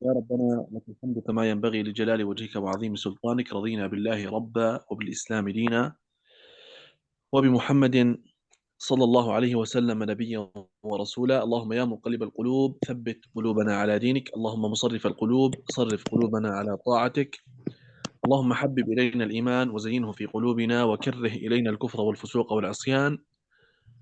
يا ربنا لك الحمد كما ينبغي لجلال وجهك وعظيم سلطانك. رضينا بالله ربا وبالإسلام دينا وبمحمد صلى الله عليه وسلم نبيا ورسولا. اللهم يا مقلب القلوب ثبت قلوبنا على دينك. اللهم مصرف القلوب صرف قلوبنا على طاعتك. اللهم حبب إلينا الإيمان وزينه في قلوبنا وكره إلينا الكفر والفسوق والعصيان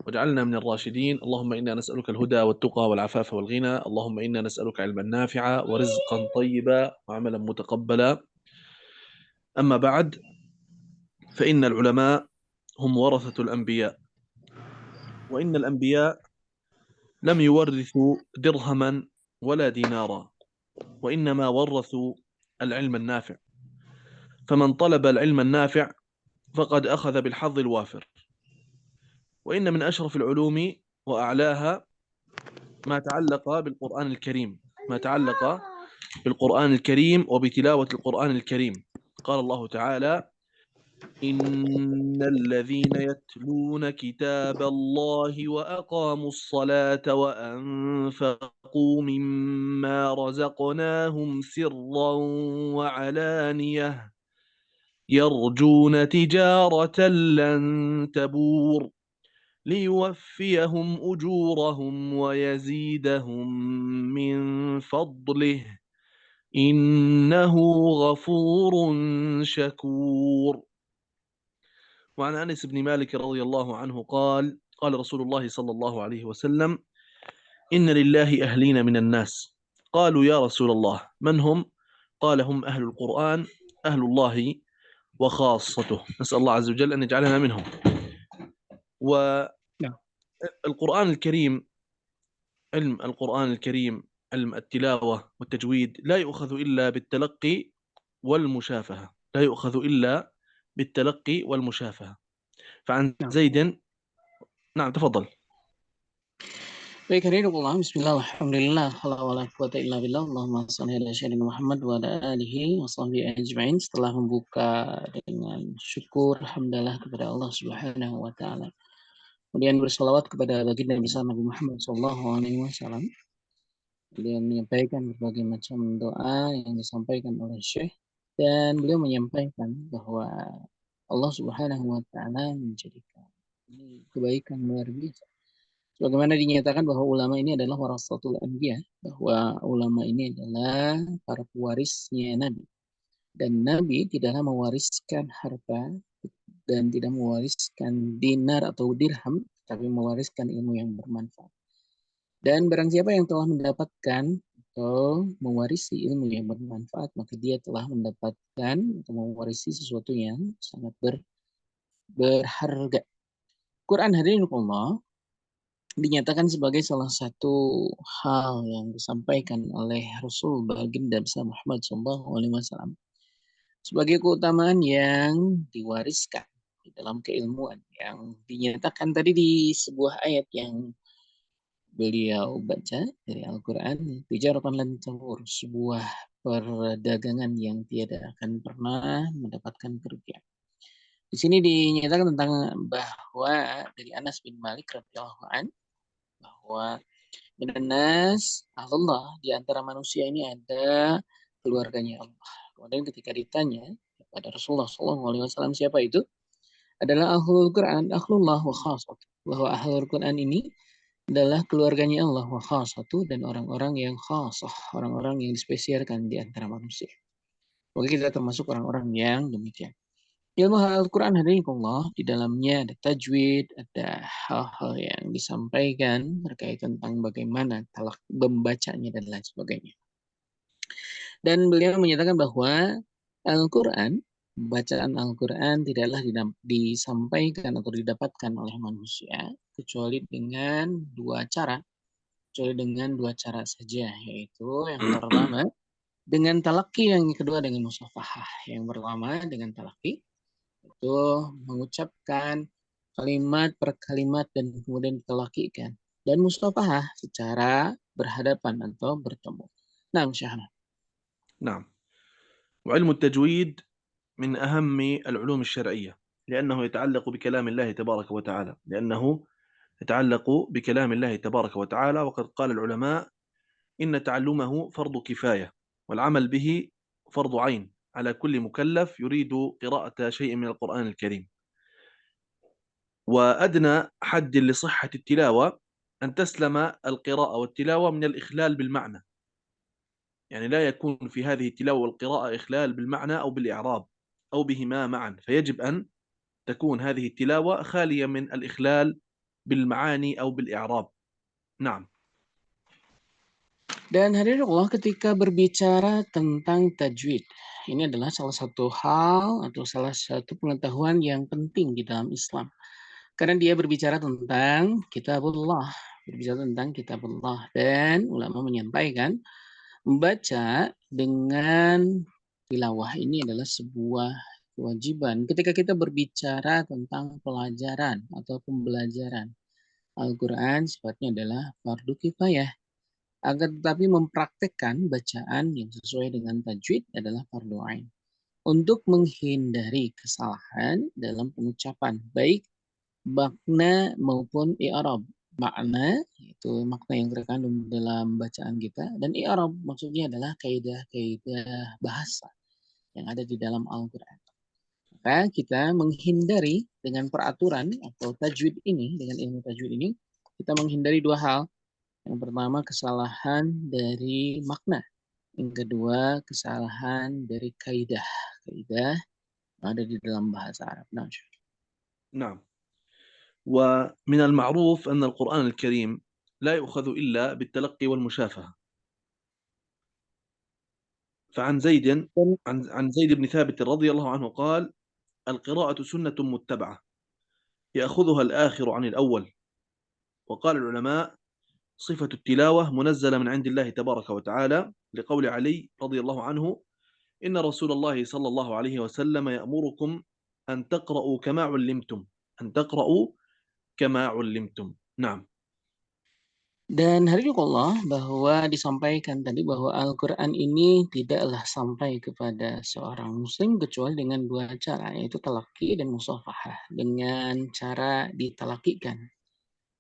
واجعلنا من الراشدين. اللهم إنا نسألك الهدى والتقى والعفاف والغنى. اللهم إنا نسألك علما نافعا ورزقا طيبا وعملا متقبلا. أما بعد، فإن العلماء هم ورثة الأنبياء، وإن الأنبياء لم يورثوا درهما ولا دينارا، وإنما ورثوا العلم النافع. فمن طلب العلم النافع فقد أخذ بالحظ الوافر. وإن من أشرف العلوم وأعلاها ما تعلق بالقرآن الكريم، ما تعلق بالقرآن الكريم وبتلاوة القرآن الكريم. قال الله تعالى: إن الذين يتلون كتاب الله وأقاموا الصلاة وأنفقوا مما رزقناهم سرا وعلانية يرجون تجارة لن تبور ليوفيهم أجورهم ويزيدهم من فضله إنه غفور شكور. وعن أنس بن مالك رضي الله عنه قال: قال رسول الله صلى الله عليه وسلم: إن لله أهلين من الناس. قالوا: يا رسول الله من هم؟ قال: هم أهل القرآن، أهل الله وخاصته. نسأل الله عز وجل أن يجعلنا منهم. والقرآن نعم الكريم، علم القرآن الكريم، علم التلاوة والتجويد، لا يؤخذ إلا بالتلقي والمشافهة، لا يؤخذ إلا بالتلقي والمشافهة. فعن نعم. زيد. نعم تفضل. Baik, hari ini Bismillah, Alhamdulillah, wala quwata illa billah, Allahumma salli ala sayyidina Muhammad wa ala alihi wa sahbihi ajma'in. Setelah membuka dengan syukur, alhamdulillah kepada Allah Subhanahu wa taala. Kemudian bersalawat kepada baginda besar Nabi Muhammad sallallahu alaihi wasallam. Kemudian menyampaikan berbagai macam doa yang disampaikan oleh Syekh, dan beliau menyampaikan bahwa Allah Subhanahu wa taala menjadikan ini kebaikan luar biasa. Sebagaimana dinyatakan bahwa ulama ini adalah warasatul anbiya, bahwa ulama ini adalah para pewarisnya Nabi. Dan Nabi tidaklah mewariskan harta dan tidak mewariskan dinar atau dirham, tapi mewariskan ilmu yang bermanfaat. Dan barang siapa yang telah mendapatkan atau mewarisi ilmu yang bermanfaat, maka dia telah mendapatkan atau mewarisi sesuatu yang sangat berharga. Quran hadirin Allah dinyatakan sebagai salah satu hal yang disampaikan oleh Rasul baginda besar Muhammad SAW sebagai keutamaan yang diwariskan di dalam keilmuan, yang dinyatakan tadi di sebuah ayat yang beliau baca dari Al-Quran, tijaratan lan tabur, sebuah perdagangan yang tiada akan pernah mendapatkan kerugian. Di sini dinyatakan tentang bahwa dari Anas bin Malik radhiyallahu anhu bahwa Minas Allah, di antara manusia ini ada keluarganya Allah. Kemudian ketika ditanya kepada Rasulullah SAW siapa itu, adalah ahlul Quran, ahlullah wa khasat. Bahwa ahlul Quran ini adalah keluarganya Allah wa khasatu, dan orang-orang yang khasah, orang-orang yang dispesialkan di antara manusia. Maka kita termasuk orang-orang yang demikian. Ilmu Al-Quran Allah, di dalamnya ada tajwid, ada hal-hal yang disampaikan terkait tentang bagaimana talak membacanya dan lain sebagainya. Dan beliau menyatakan bahwa Al-Quran, bacaan Al-Quran tidaklah disampaikan atau didapatkan oleh manusia kecuali dengan dua cara. Kecuali dengan dua cara saja, yaitu yang pertama dengan talaki, yang kedua dengan musafahah. Yang pertama dengan talaki, itu mengucapkan kalimat per kalimat dan kemudian ditalakikan. Dan mustafahah secara berhadapan atau bertemu. Nah, Syahna. نعم. وعلم التجويد من أهم العلوم الشرعية، لأنه يتعلق بكلام الله تبارك وتعالى، وقد قال العلماء إن تعلمه فرض كفاية. والعمل به فرض عين على كل مكلف يريد قراءة شيء من القرآن الكريم. وأدنى حد لصحة التلاوة أن تسلم القراءة والتلاوة من الإخلال بالمعنى، يعني لا يكون في هذه التلاوة والقراءة إخلال بالمعنى أو بالإعراب أو بهما معا، فيجب أن تكون هذه التلاوة خالية من الإخلال بالمعاني أو بالإعراب. نعم. Dan hadirin Allah, ketika berbicara tentang tajwid, ini adalah salah satu hal atau salah satu pengetahuan yang penting di dalam Islam. Karena dia berbicara tentang kitabullah, dan ulama menyampaikan membaca dengan tilawah ini adalah sebuah kewajiban. Ketika kita berbicara tentang pelajaran atau pembelajaran Al-Quran, sifatnya adalah fardu kifayah. Akan tetapi mempraktekkan bacaan yang sesuai dengan tajwid adalah fardu ain. Untuk menghindari kesalahan dalam pengucapan, baik makna maupun i'rab. Makna itu makna yang terkandung dalam bacaan kita, dan i'rab maksudnya adalah kaidah-kaidah bahasa yang ada di dalam Al-Quran. Maka kita menghindari dengan peraturan atau tajwid ini, dengan ilmu tajwid ini, kita menghindari dua hal. Yang pertama, kesalahan dari makna. Yang kedua, kesalahan dari kaidah yang ada di dalam bahasa Arab. نعم. ومن المعروف أن القرآن الكريم لا يؤخذ إلا بالتلقي والمشافهة. فعن زيد عن زيد بن ثابت رضي الله عنه قال: القراءة سنة متبعة يأخذها الآخر عن الأول. وقال العلماء: صفة التلاوة منزلة من عند الله تبارك وتعالى، لقول علي رضي الله عنه: إن رسول الله صلى الله عليه وسلم يأمركم أن تقرأوا كما علمتم، أن تقرأوا كما علمتم. نعم. Dan hadirin Allah, bahwa disampaikan tadi bahwa Al-Quran ini tidaklah sampai kepada seorang muslim kecuali dengan dua cara, yaitu talaki dan musafahah. Dengan cara ditalakikan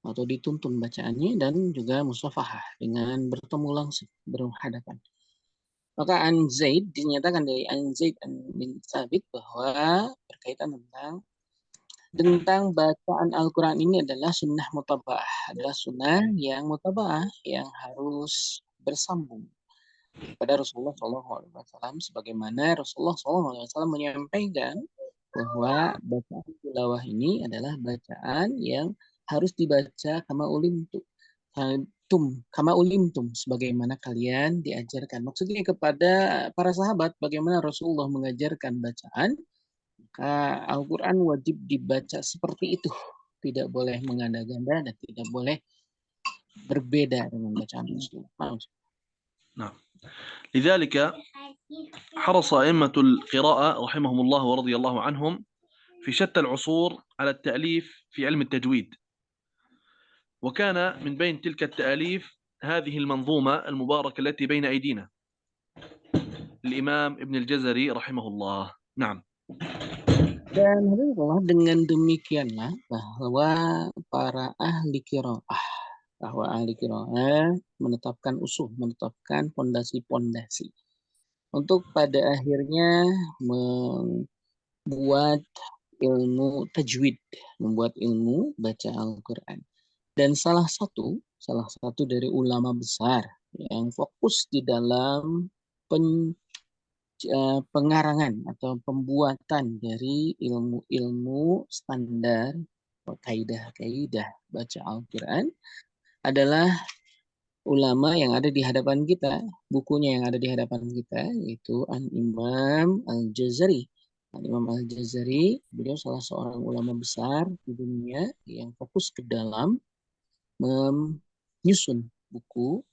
atau dituntun bacaannya, dan juga musafahah dengan bertemu langsung, berhadapan. Maka an Zaid dinyatakan dari an Zaid bin Thabit bahwa berkaitan tentang bacaan Al-Quran ini adalah sunnah mutaba'ah, adalah sunnah yang mutaba'ah, yang harus bersambung pada Rasulullah SAW, sebagaimana Rasulullah SAW menyampaikan bahwa bacaan tilawah ini adalah bacaan yang harus dibaca kama ulimtum, sebagaimana kalian diajarkan. Maksudnya kepada para sahabat, bagaimana Rasulullah mengajarkan bacaan, Al-Quran wajib dibaca seperti itu. Tidak boleh mengada-gada dan tidak boleh berbeda dengan bacaan Rasulullah. نعم. لذلك حرص أئمة القراءة رحمهم الله ورضي الله عنهم في شتى العصور على التأليف في علم التجويد. وكان من بين تلك التأليف هذه المنظومة المباركة التي بين أيدينا الإمام ابن الجزري رحمه الله. نعم. Dan dengan demikianlah bahwa para ahli qiraah menetapkan menetapkan pondasi-pondasi untuk pada akhirnya membuat ilmu tajwid, membuat ilmu baca Al-Quran. Dan salah satu dari ulama besar yang fokus di dalam pengarangan atau pembuatan dari ilmu standar kaidah baca Al-Quran adalah ulama yang ada di hadapan kita, bukunya yang ada di hadapan kita, yaitu Al-Imam Al-Jazari. Al-Imam Al-Jazari, beliau salah seorang ulama besar di dunia yang fokus ke dalam menyusun buku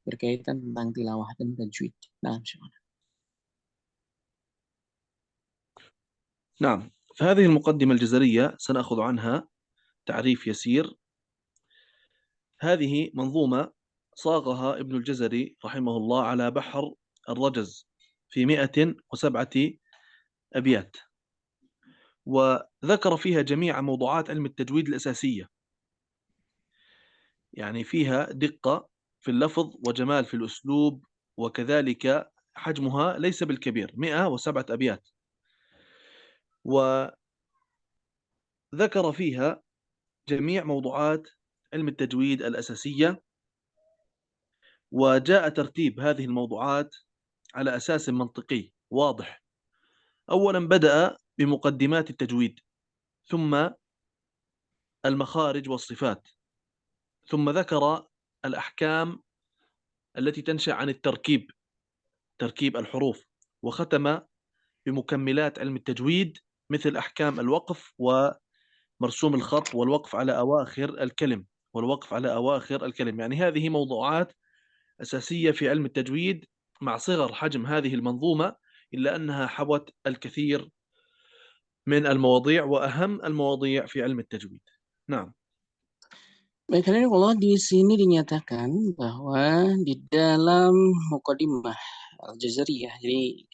berkaitan tentang tilawah dan tajwid. Nah, نعم. فهذه المقدمة الجزرية سنأخذ عنها تعريف يسير. هذه منظومة صاغها ابن الجزري رحمه الله على بحر الرجز في 107 أبيات، وذكر فيها جميع موضوعات علم التجويد الأساسية، يعني فيها دقة في اللفظ وجمال في الأسلوب، وكذلك حجمها ليس بالكبير، 107 أبيات، وذكر فيها جميع موضوعات علم التجويد الأساسية، وجاء ترتيب هذه الموضوعات على أساس منطقي واضح. أولا بدأ بمقدمات التجويد، ثم المخارج والصفات، ثم ذكر الأحكام التي تنشأ عن التركيب، تركيب الحروف، وختم بمكملات علم التجويد مثل أحكام الوقف ومرسوم الخط والوقف على أواخر الكلم، يعني هذه موضوعات أساسية في علم التجويد، مع صغر حجم هذه المنظومة إلا أنها حوت الكثير من المواضيع وأهم المواضيع في علم التجويد. نعم. Baik, kalau di sini dinyatakan bahwa di dalam Muqaddimah Al-Jazariyah, jadi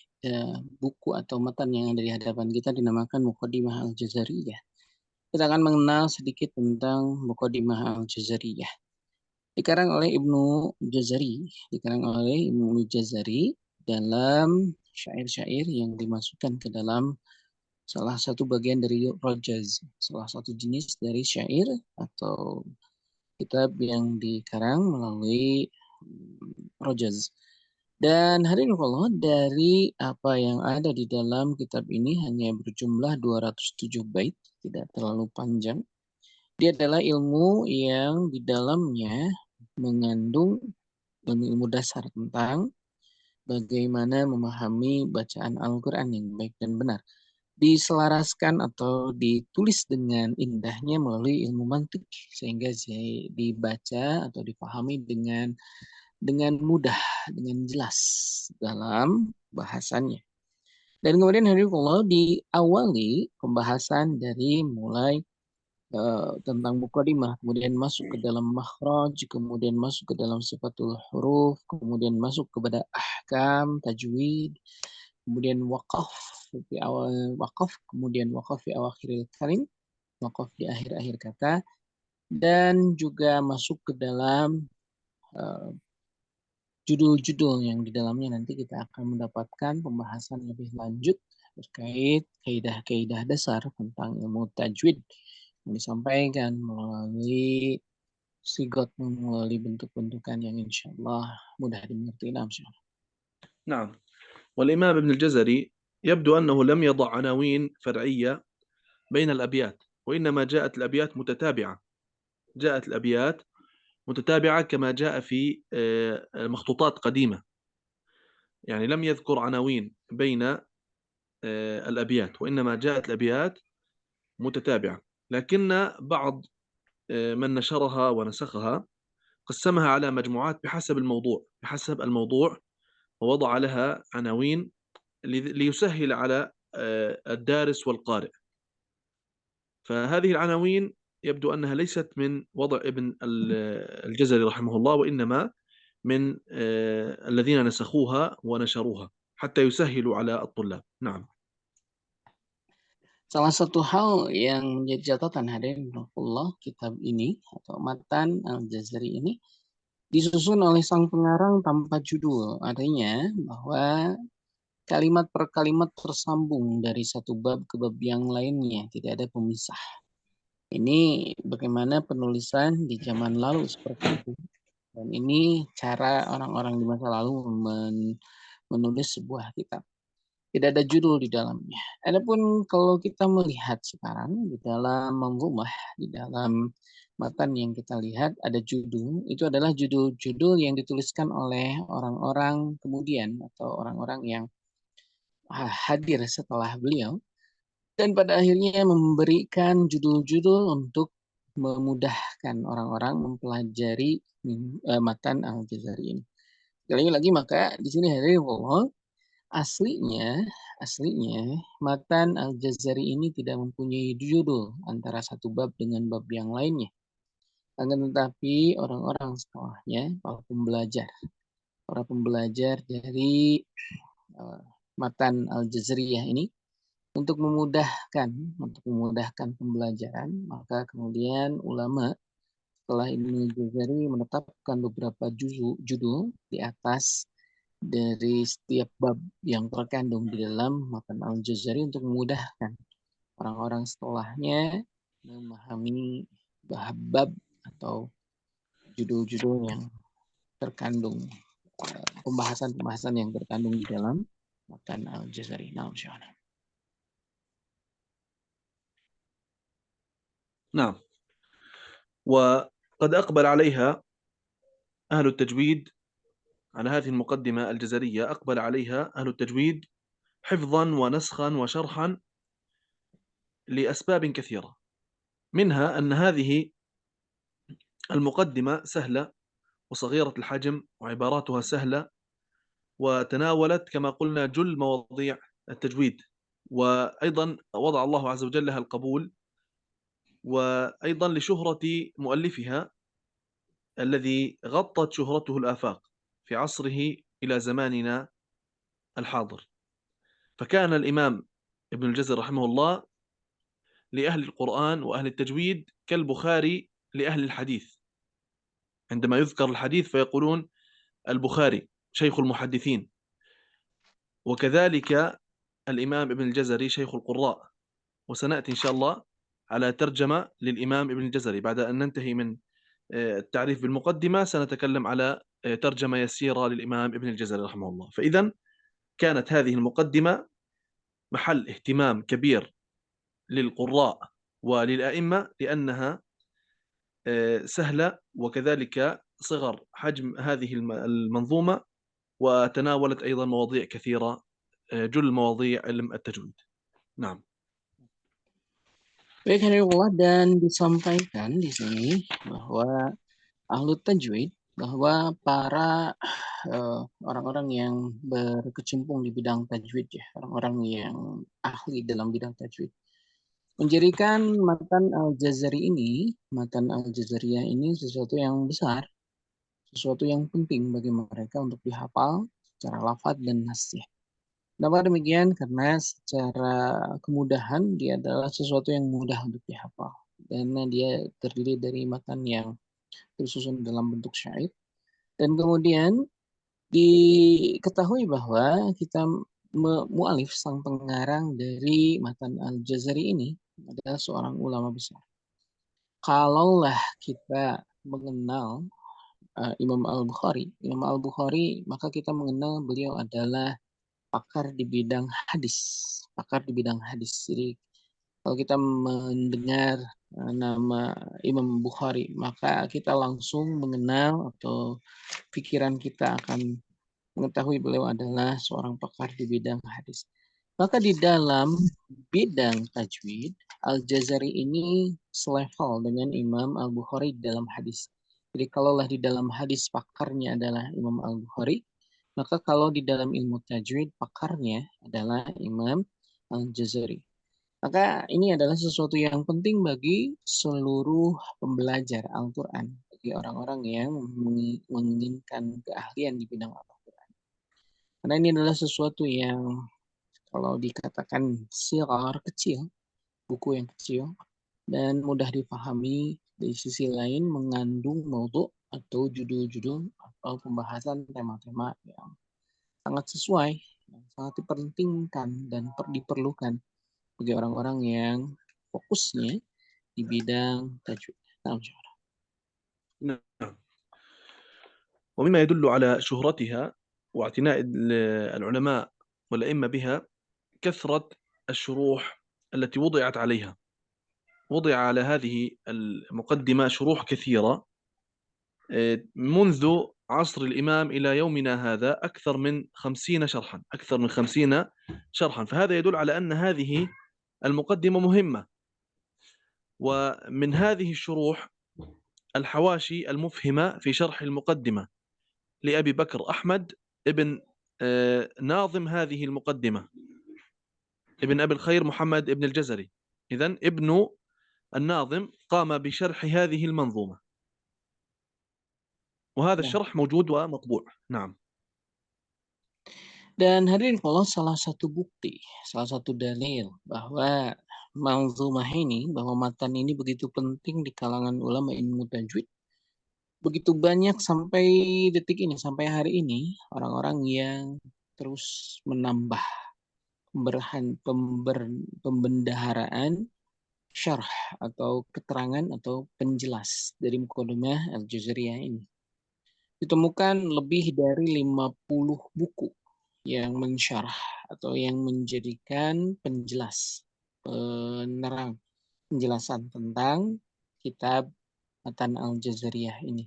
buku atau matan yang ada di hadapan kita dinamakan Muqaddimah Al-Jazariyah. Kita akan mengenal sedikit tentang Muqaddimah Al-Jazariyah. Dikarang oleh Ibnu Jazari dalam syair-syair yang dimasukkan ke dalam salah satu bagian dari rojaz, salah satu jenis dari syair atau kitab yang dikarang melalui rojaz. Dan hadirin Allah, dari apa yang ada di dalam kitab ini hanya berjumlah 207 bait, tidak terlalu panjang. Dia adalah ilmu yang di dalamnya mengandung ilmu dasar tentang bagaimana memahami bacaan Al-Quran yang baik dan benar. Diselaraskan atau ditulis dengan indahnya melalui ilmu mantik, sehingga dibaca atau dipahami dengan mudah, dengan jelas dalam bahasannya. Dan kemudian Allah diawali pembahasan dari mulai tentang muqaddimah, kemudian masuk ke dalam makhraj, kemudian masuk ke dalam sifatul huruf, kemudian masuk kepada ahkam tajwid, kemudian waqaf di awal waqaf, kemudian waqaf di awakhiril kalim, waqaf di akhir-akhir kata, dan juga masuk ke dalam judul-judul yang di dalamnya nanti kita akan mendapatkan pembahasan lebih lanjut terkait kaidah-kaidah dasar tentang ilmu tajwid yang disampaikan melalui sigot, melalui bentuk-bentukan yang insya Allah mudah dimengerti. نعم. والإمام ابن الجزري يبدو أنه لم يضع عناوين فرعية بين الأبيات، وإنما جاءت الأبيات متتابعة كما جاء في مخطوطات قديمة، يعني لم يذكر عناوين بين الأبيات، وإنما جاءت الأبيات متتابعة. لكن بعض من نشرها ونسخها قسمها على مجموعات بحسب الموضوع ووضع لها عناوين ليسهل على الدارس والقارئ. فهذه العناوين يبدو أنها ليست من وضع ابن الجزري رحمه الله، وإنما من الذين نسخوها ونشروها حتى يسهلوا على الطلاب. نعم. Salah satu hal yang menjadi catatan hadirin Allah, kitab ini atau matan Al-Jazari ini disusun oleh sang pengarang tanpa judul, artinya bahwa kalimat per kalimat tersambung dari satu bab ke bab yang lainnya, tidak ada pemisah. Ini bagaimana penulisan di zaman lalu seperti itu. Dan ini cara orang-orang di masa lalu menulis sebuah kitab. Tidak ada judul di dalamnya. Adapun kalau kita melihat sekarang di dalam manzumah, di dalam matan yang kita lihat ada judul, itu adalah judul-judul yang dituliskan oleh orang-orang kemudian atau orang-orang yang hadir setelah beliau, dan pada akhirnya memberikan judul-judul untuk memudahkan orang-orang mempelajari matan Al-Jazari ini. Sekali lagi maka di sini hadirin Allah, aslinya matan Al-Jazari ini tidak mempunyai judul antara satu bab dengan bab yang lainnya. Akan tetapi orang-orang setelahnya, para pembelajar dari matan Al-Jazriyah ini untuk memudahkan pembelajaran, maka kemudian ulama setelah Ibnu Jazari menetapkan beberapa judul di atas dari setiap bab yang terkandung di dalam matan Al-Jazari untuk memudahkan orang-orang setelahnya memahami bab atau judul-judul yang terkandung, pembahasan-pembahasan yang terkandung di dalam matan Al-Jazari. Nah, insyaallah. نعم. وقد أقبل عليها أهل التجويد، على هذه المقدمة الجزرية أقبل عليها أهل التجويد حفظا ونسخا وشرحا لأسباب كثيرة، منها أن هذه المقدمة سهلة وصغيرة الحجم وعباراتها سهلة، وتناولت كما قلنا جل مواضيع التجويد، وأيضا وضع الله عز وجل لها القبول، وأيضا لشهرة مؤلفها الذي غطت شهرته الآفاق في عصره إلى زماننا الحاضر. فكان الإمام ابن الجزري رحمه الله لأهل القرآن وأهل التجويد كالبخاري لأهل الحديث، عندما يذكر الحديث فيقولون البخاري شيخ المحدثين، وكذلك الإمام ابن الجزري شيخ القراء. وسنأتي إن شاء الله على ترجمة للإمام ابن الجزري بعد أن ننتهي من التعريف بالمقدمة، سنتكلم على ترجمة يسيرة للإمام ابن الجزري رحمه الله. فإذا كانت هذه المقدمة محل اهتمام كبير للقراء وللأئمة، لأنها سهلة وكذلك صغر حجم هذه المنظومة، وتناولت أيضا مواضيع كثيرة، جل مواضيع علم التجويد. نعم. Baik, Hanifullah, dan disampaikan di sini bahwa ahlu tajwid, bahwa para orang-orang yang berkecimpung di bidang tajwid, ya, orang-orang yang ahli dalam bidang tajwid, menjadikan matan Al-Jazari ini, matan Al-Jazariyah ini sesuatu yang besar, sesuatu yang penting bagi mereka untuk dihafal secara lafaz dan nasih. Kenapa demikian? Karena secara kemudahan dia adalah sesuatu yang mudah untuk dihafal. Karena dia terdiri dari matan yang tersusun dalam bentuk syair. Dan kemudian diketahui bahwa kita mu'alif, sang pengarang dari matan Al-Jazari ini adalah seorang ulama besar. Kalaulah kita mengenal Imam Al-Bukhari, maka kita mengenal beliau adalah pakar di bidang hadis, Jadi kalau kita mendengar nama Imam Bukhari, maka kita langsung mengenal atau pikiran kita akan mengetahui beliau adalah seorang pakar di bidang hadis. Maka di dalam bidang tajwid, Al-Jazari ini selevel dengan Imam Al-Bukhari dalam hadis. Jadi kalaulah di dalam hadis pakarnya adalah Imam Al-Bukhari, maka kalau di dalam ilmu tajwid pakarnya adalah Imam Al-Jazari. Maka ini adalah sesuatu yang penting bagi seluruh pembelajar Al-Quran, bagi orang-orang yang menginginkan keahlian di bidang Al-Quran. Karena ini adalah sesuatu yang kalau dikatakan sigar, kecil, buku yang kecil, dan mudah dipahami, di sisi lain mengandung maudhu atau judul-judul atau pembahasan tema-tema yang sangat sesuai, yang sangat dipentingkan dan diperlukan bagi orang-orang yang fokusnya di bidang tajwid. نعم. ومما يدل على شهرتها واعتناء العلماء والأئمة بها كثرة الشروح التي وضعت عليها. وضع على هذه المقدمة شروح كثيرة منذ عصر الإمام إلى يومنا هذا، أكثر من 50 شرحا. فهذا يدل على أن هذه المقدمة مهمة. ومن هذه الشروح الحواشي المفهمة في شرح المقدمة لأبي بكر أحمد ابن ناظم هذه المقدمة، ابن أبي الخير محمد ابن الجزري. إذن ابن الناظم قام بشرح هذه المنظومة، وهذا الشرح موجود ومطبوع. نعم. Dan hadirin Allah, salah satu bukti, salah satu dalil bahwa manzumah ini, bahwa matan ini begitu penting di kalangan ulama ilmu tajwid, begitu banyak sampai detik ini, sampai hari ini, orang-orang yang terus menambah pembendaharaan syarh atau keterangan atau penjelas dari Muqaddimah Al-Jazariyah ini. Ditemukan lebih dari 50 buku yang mensyarah atau yang menjadikan penerang, penjelasan tentang kitab Matan Al-Jazariyah ini.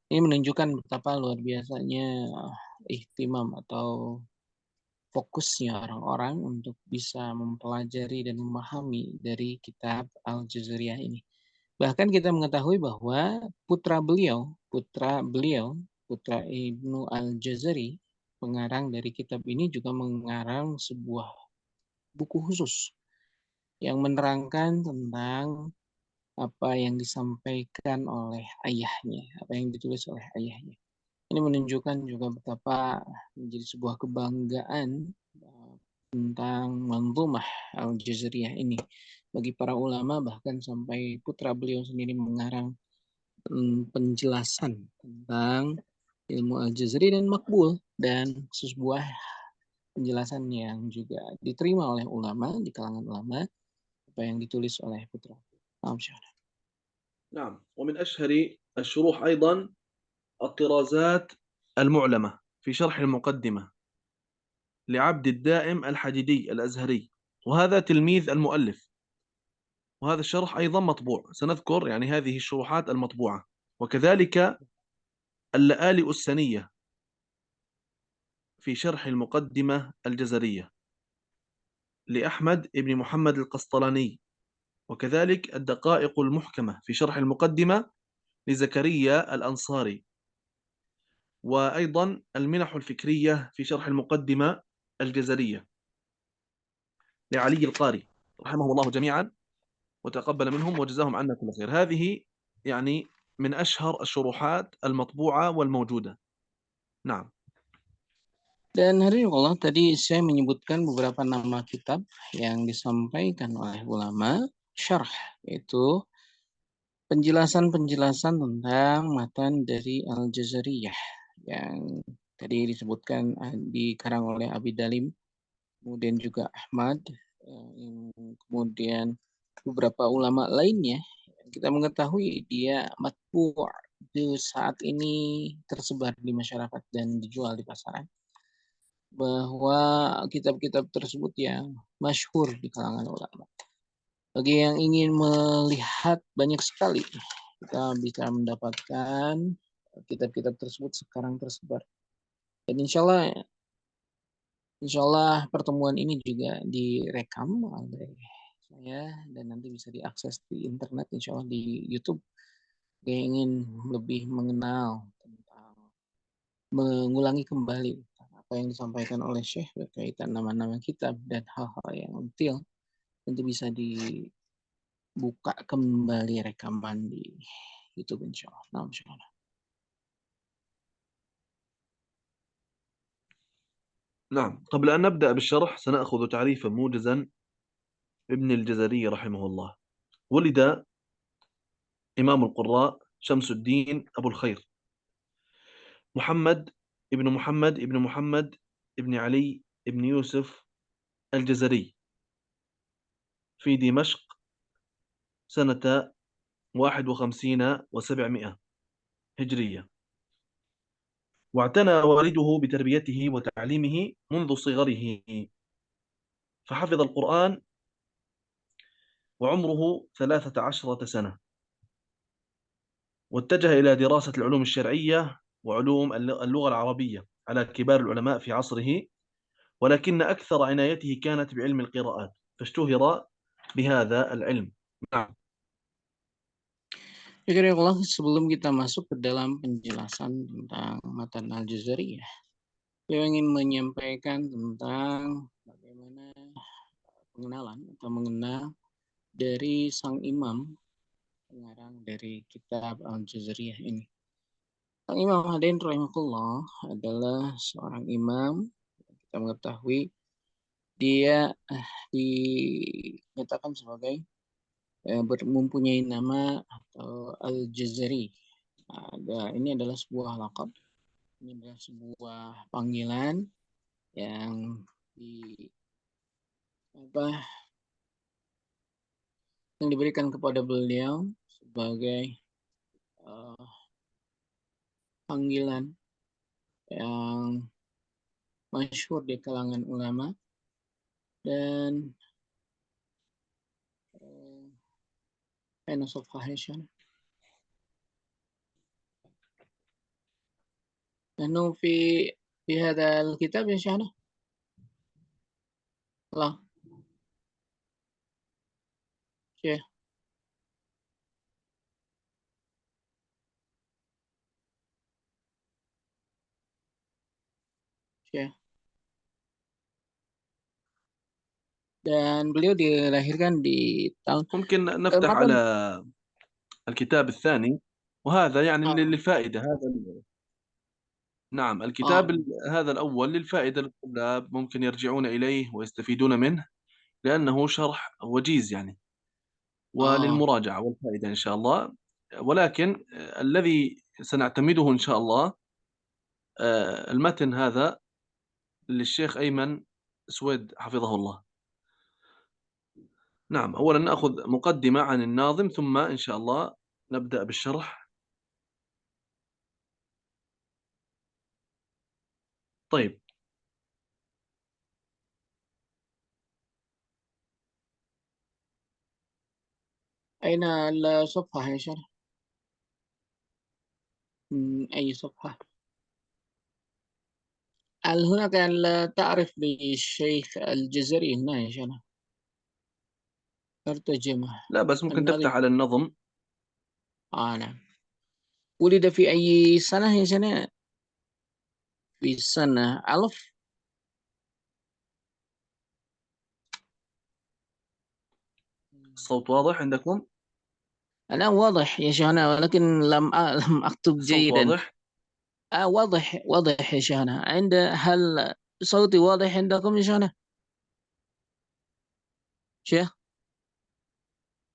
Ini menunjukkan betapa luar biasanya ihtimam atau fokusnya orang-orang untuk bisa mempelajari dan memahami dari kitab Al-Jazariyah ini. Bahkan kita mengetahui bahwa putra Ibnu Al-Jazari, pengarang dari kitab ini juga mengarang sebuah buku khusus yang menerangkan tentang apa yang disampaikan oleh ayahnya, apa yang ditulis oleh ayahnya. Ini menunjukkan juga betapa menjadi sebuah kebanggaan tentang Manzumah Al-Jazariyah ini bagi para ulama, bahkan sampai putra beliau sendiri mengarang penjelasan tentang ilmu Al-Jazari dan makbul, dan sebuah penjelasan yang juga diterima oleh ulama di kalangan ulama apa yang ditulis oleh putra. نعم، ومن أشهر الشروح أيضا الطرازات المعلمة في شرح المقدمة لعبد الدائم الحديدي الأزهري، وهذا تلميذ المؤلف، وهذا الشرح أيضا مطبوع. سنذكر يعني هذه الشروحات المطبوعة، وكذلك اللآلئ السنية في شرح المقدمة الجزرية لأحمد بن محمد القسطلاني، وكذلك الدقائق المحكمة في شرح المقدمة لزكريا الأنصاري، وأيضا المنح الفكرية في شرح المقدمة الجزرية لعلي القاري رحمهم الله جميعا وتقبل منهم وجزاهم عنا كل خير. هذه يعني من أشهر الشروحات المطبوعة والموجودة. نعم. Dan hari Allah tadi saya menyebutkan beberapa nama kitab yang disampaikan oleh ulama syarh, yaitu penjelasan-penjelasan tentang matan dari Al-Jazariyah yang tadi disebutkan dikarang oleh Abi Dalim, kemudian juga Ahmad, kemudian beberapa ulama lainnya. Kita mengetahui dia matbu' di saat ini tersebar di masyarakat dan dijual di pasaran, bahwa kitab-kitab tersebut yang masyhur di kalangan ulama. Bagi yang ingin melihat, banyak sekali kita bisa mendapatkan kitab-kitab tersebut sekarang tersebar. Dan insya Allah pertemuan ini juga direkam oleh saya dan nanti bisa diakses di internet, insya Allah di YouTube. Yang ingin lebih mengenal tentang mengulangi kembali apa yang disampaikan oleh Syekh berkaitan nama-nama kitab dan hal-hal yang detail, tentu bisa dibuka kembali rekaman di YouTube insya Allah. Nah, insya Allah. نعم، قبل أن نبدأ بالشرح سنأخذ تعريفا موجزا ابن الجزري رحمه الله. ولد إمام القراء شمس الدين أبو الخير محمد ابن محمد ابن محمد ابن علي ابن يوسف الجزري في دمشق سنة 51 و700 هجرية، واعتنى والده بتربيته وتعليمه منذ صغره، فحفظ القرآن وعمره 13 سنة، واتجه إلى دراسة العلوم الشرعية وعلوم اللغة العربية على كبار العلماء في عصره، ولكن أكثر عنايته كانت بعلم القراءات، فاشتهر بهذا العلم. نعم. Ya, Allah, sebelum kita masuk ke dalam penjelasan tentang Matan Al-Jazariyah, saya ingin menyampaikan tentang bagaimana pengenalan atau mengenal dari sang imam pengarang dari kitab Al-Jazariyah ini. Sang Imam Hadain rahimahullah adalah seorang imam. Kita mengetahui dia dinyatakan sebagai mempunyai nama atau Al-Jazari Ini adalah sebuah laqab, ini adalah sebuah panggilan yang di apa yang diberikan kepada beliau sebagai uh, panggilan yang masyhur di kalangan ulama dan أين صفحة يا شيخنا؟ لأنه في هذا الكتاب يا شيخنا لا شيخ شيخ dan beliau dilahirkan di tahun ممكن نفتح maka على الكتاب الثاني، وهذا يعني ah, للفائدة. نعم، الكتاب هذا الأول للفائدة للطلاب، ممكن يرجعون إليه ويستفيدون منه، لأنه شرح وجيز يعني، وللمراجعة والفائدة إن شاء الله. ولكن الذي سنعتمده إن شاء الله المتن هذا للشيخ أيمن سويد حفظه الله. نعم، أولا نأخذ مقدمة عن الناظم، ثم إن شاء الله نبدأ بالشرح. طيب، أين الصفحة يا شيخ؟ أي صفحة؟ هل هناك تعرف للشيخ الجزري هنا يا شيخ؟ ترجمة لا بس ممكن النظم تفتح على النظم. نعم. ولد في أي سنة يا شيخ؟ في سنة 1000. الصوت واضح عندكم؟ أنا واضح يا شيخنا ولكن لم أكتب الصوت جيدا. واضح؟ واضح واضح يا شيخنا. هل صوتي واضح عندكم يا شيخنا؟ شيخ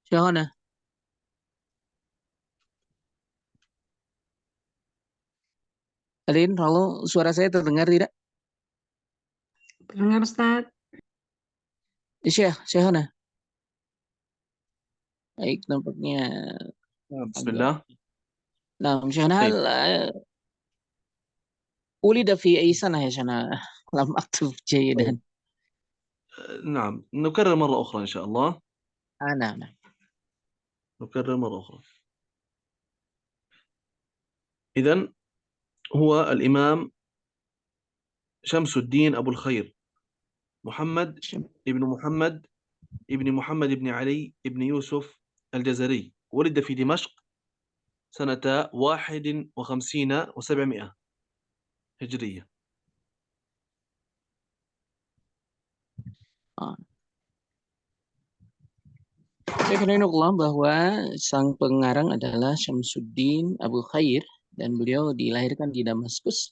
شيخنا Alin, halo, suara saya terdengar tidak? Dengar Ustaz. Syekhana. Baik, nampaknya بسم agak. الله. Nah, Syekhana, طيب. ولد في أي سنة يا شيخنا؟ لم أكتب طيب. جيدا. نعم، نكرر مرة أخرى إن شاء الله. نعم. نكرر مرة أخرى. إذن هو الإمام شمس الدين أبو الخير محمد ابن محمد ابن محمد ابن علي ابن يوسف الجزري، ولد في دمشق سنة 51 و700 هجرية. Saya kira bahwa sang pengarang adalah Syamsuddin Abu Khair dan beliau dilahirkan di Damaskus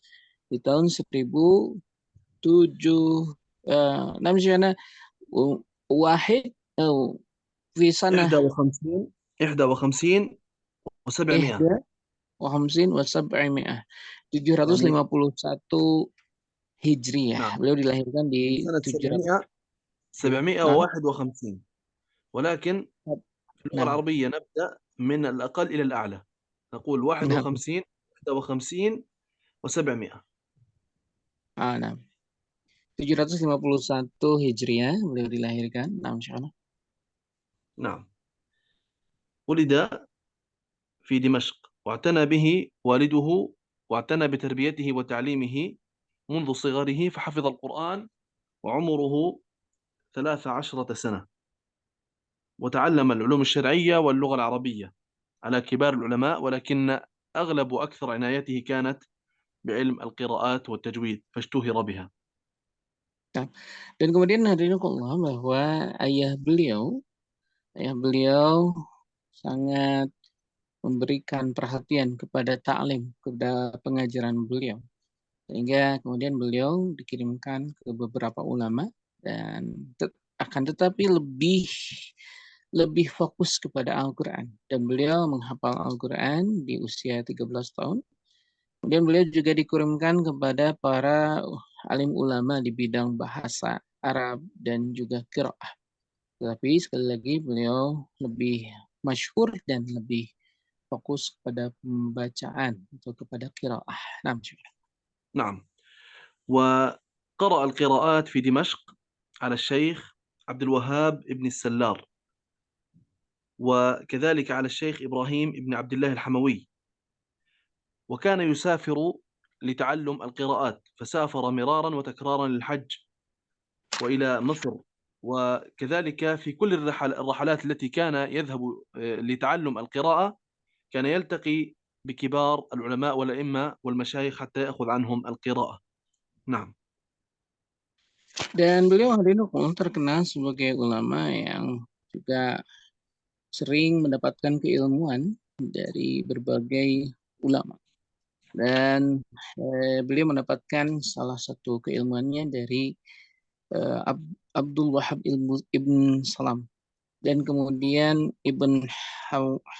di tahun 1007 namanya wahid atau في سنة 51 و700 51 يعني 751 Hijriyah. نعم، Beliau dilahirkan di سنة 700. 751، ولكن في اللغة Nah, العربية نبدأ من الأقل إلى الأعلى، نقول 51 51 و700. nah. 751 Hijriah beliau dilahirkan. Nah, insyaallah. نعم، ولد في دمشق، واعتنى به والده، واعتنى بتربيته وتعليمه منذ صغره، فحفظ القرآن وعمره 13 سنة، وتعلم العلوم الشرعية واللغة العربية على كبار العلماء، ولكن أغلب وأكثر عنايته كانت بعلم القراءات والتجويد، فاشتهر بها. Dan kemudian hadirin Allah bahwa ayah beliau sangat memberikan perhatian kepada ta'lim, kepada pengajaran beliau. Sehingga kemudian beliau dikirimkan ke beberapa ulama dan akan tetapi lebih fokus kepada Al-Quran. Dan beliau menghafal Al-Quran di usia 13 tahun. Kemudian beliau juga dikirimkan kepada para alim ulama di bidang bahasa Arab dan juga qiraah. Tapi sekali lagi beliau lebih masyhur dan lebih fokus kepada pembacaan atau kepada qiraah. Nah, نعم. وقرأ القراءات في دمشق على الشيخ عبد الوهاب ابن السلار، وكذلك على الشيخ إبراهيم ابن عبد الله الحموي، وكان يسافر لتعلم القراءات، فسافر مرارا وتكرارا للحج وإلى مصر، وكذلك في كل الرحلات التي كان يذهب لتعلم القراءة كان يلتقي بكبار العلماء والأئمة والمشايخ حتى يأخذ عنهم القراءة. نعم. Dan beliau hadirin terkenal sebagai ulama yang juga sering mendapatkan keilmuan dari berbagai ulama. Dan beliau mendapatkan salah satu keilmuannya dari Abdul Wahab ibn Salam, dan kemudian Ibn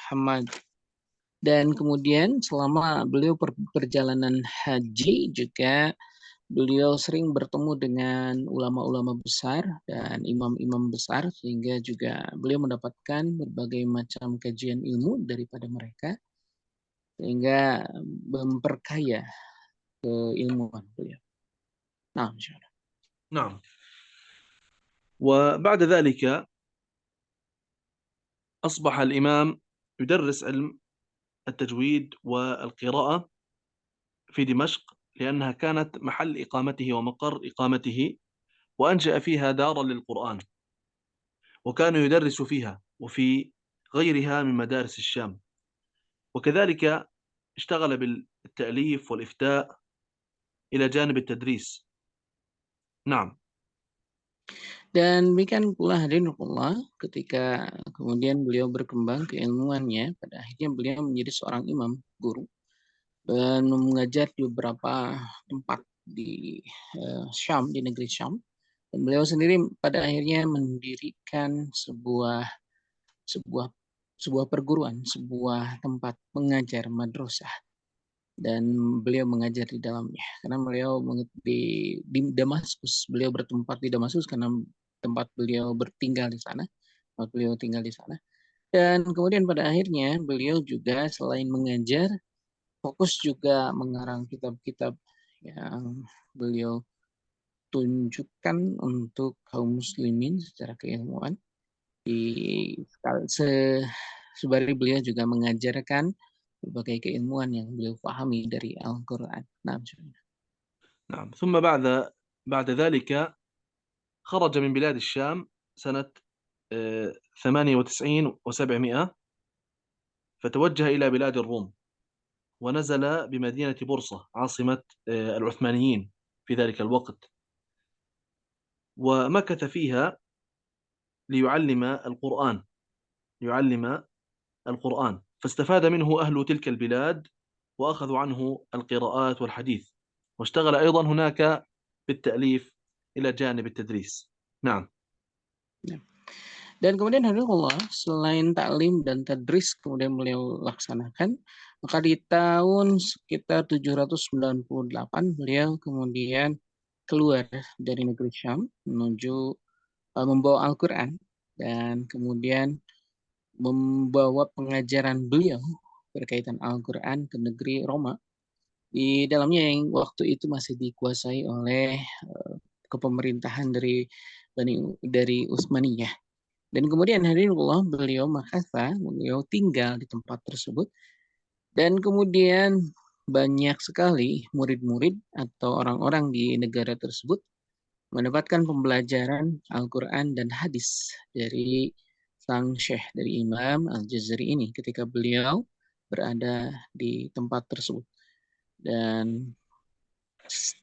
Hamad. Dan kemudian selama beliau perjalanan haji juga beliau sering bertemu dengan ulama-ulama besar dan imam-imam besar, sehingga juga beliau mendapatkan berbagai macam kajian ilmu daripada mereka, sehingga memperkaya keilmuan beliau. Nah, insyaallah. نعم. وبعد ذلك أصبح الإمام يدرس علم التجويد والقراءة في دمشق، لأنها كانت محل إقامته ومقر إقامته، وأنشأ فيها دارا للقرآن، وكان يدرس فيها وفي غيرها من مدارس الشام، وكذلك اشتغل بالتأليف والإفتاء إلى جانب التدريس. نعم. Dan demikian pula hadirin Allah, ketika kemudian beliau berkembang keilmuannya, pada akhirnya beliau menjadi seorang imam, guru, dan mengajar di beberapa tempat di Syam, di negeri Syam. Dan beliau sendiri pada akhirnya mendirikan sebuah perguruan, sebuah tempat mengajar, madrasah, dan beliau mengajar di dalamnya. Karena beliau di Damaskus, beliau bertempat di Damaskus karena tempat beliau bertinggal di sana, tempat beliau tinggal di sana. Dan kemudian pada akhirnya beliau juga selain mengajar, fokus juga mengarang kitab-kitab yang beliau tunjukkan untuk kaum muslimin secara keilmuan. Sembari beliau juga mengajarkan berbagai keilmuan yang beliau pahami dari Al-Quran. نعم. ثم بعد ذلك خرج من بلاد الشام سنة 98 و700، فتوجه إلى بلاد الروم، ونزل بمدينة بورصة عاصمة العثمانيين في ذلك الوقت، ومكث فيها ليعلم القرآن، فاستفاد منه أهل تلك البلاد وأخذوا عنه القراءات والحديث، واشتغل أيضا هناك بالتأليف إلى جانب التدريس. نعم. Dan kemudian Allah, selain taklim dan tadris kemudian beliau laksanakan, maka di tahun sekitar 798 beliau kemudian keluar dari negeri Syam menuju membawa Al-Quran, dan kemudian membawa pengajaran beliau berkaitan Al-Quran ke negeri Roma. Di dalamnya yang waktu itu masih dikuasai oleh kepemerintahan dari Utsmaniyah. Dan kemudian hadirin Allah, beliau tinggal di tempat tersebut, dan kemudian banyak sekali murid-murid atau orang-orang di negara tersebut mendapatkan pembelajaran Al-Quran dan hadis dari sang syekh, dari Imam Al-Jazari ini ketika beliau berada di tempat tersebut. Dan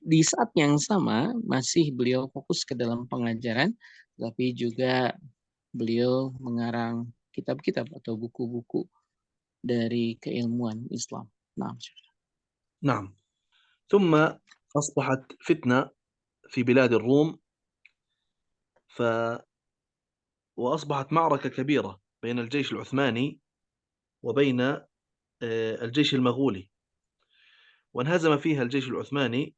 di saat yang sama masih beliau fokus ke dalam pengajaran, tapi juga beliau mengarang kitab-kitab atau buku-buku dari keilmuan Islam. نعم. ثم أصبحت فتنة في بلاد الروم، وأصبحت معركة كبيرة بين الجيش العثماني وبين الجيش المغولي، وانهزم فيها الجيش العثماني.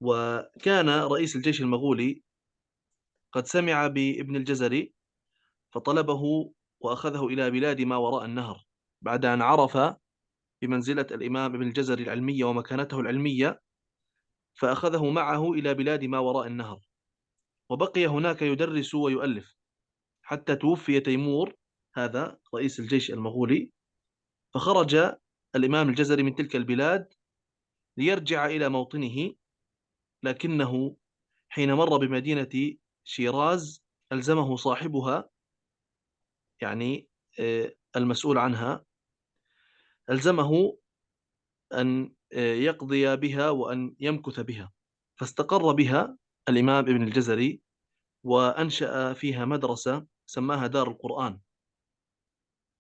وكان رئيس الجيش المغولي قد سمع بابن الجزري فطلبه وأخذه إلى بلاد ما وراء النهر، بعد أن عرف بمنزلة الإمام ابن الجزري العلمية ومكانته العلمية، فأخذه معه إلى بلاد ما وراء النهر، وبقي هناك يدرس ويؤلف حتى توفي تيمور هذا رئيس الجيش المغولي. فخرج الإمام الجزري من تلك البلاد ليرجع إلى موطنه، لكنه حين مر بمدينة شيراز ألزمه صاحبها، يعني المسؤول عنها، ألزمه أن يقضي بها وأن يمكث بها، فاستقر بها الإمام ابن الجزري وأنشأ فيها مدرسة سماها دار القرآن،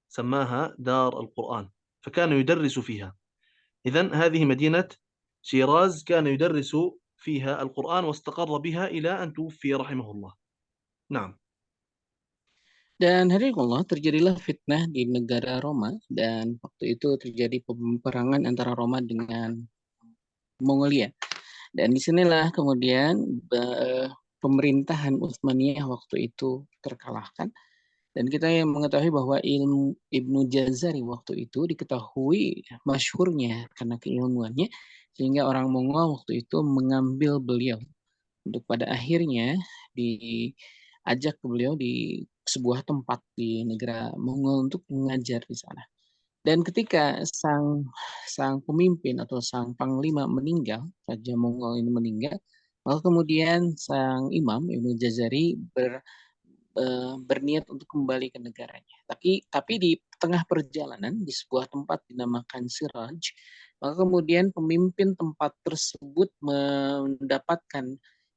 سماها دار القرآن، فكان يدرس فيها. إذن هذه مدينة شيراز كان يدرس فيها القرآن، واستقر بها إلى أن توفي رحمه الله. نعم. Dan hari Allah terjadilah fitnah di negara Roma, dan waktu itu terjadi peperangan antara Roma dengan Mongolia. Dan disinilah kemudian pemerintahan Utsmaniyah waktu itu terkalahkan. Dan kita yang mengetahui bahwa ilmu Ibnu Jazari waktu itu diketahui masyhurnya karena keilmuannya, sehingga orang Mongol waktu itu mengambil beliau untuk pada akhirnya diajak ke beliau di sebuah tempat di negara Mongol untuk mengajar di sana. Dan ketika sang pemimpin atau sang panglima meninggal, Raja Mongol ini meninggal, maka kemudian sang imam Ibnu Jazari berniat untuk kembali ke negaranya. Tapi di tengah perjalanan di sebuah tempat dinamakan Siraj, maka kemudian pemimpin tempat tersebut mendapatkan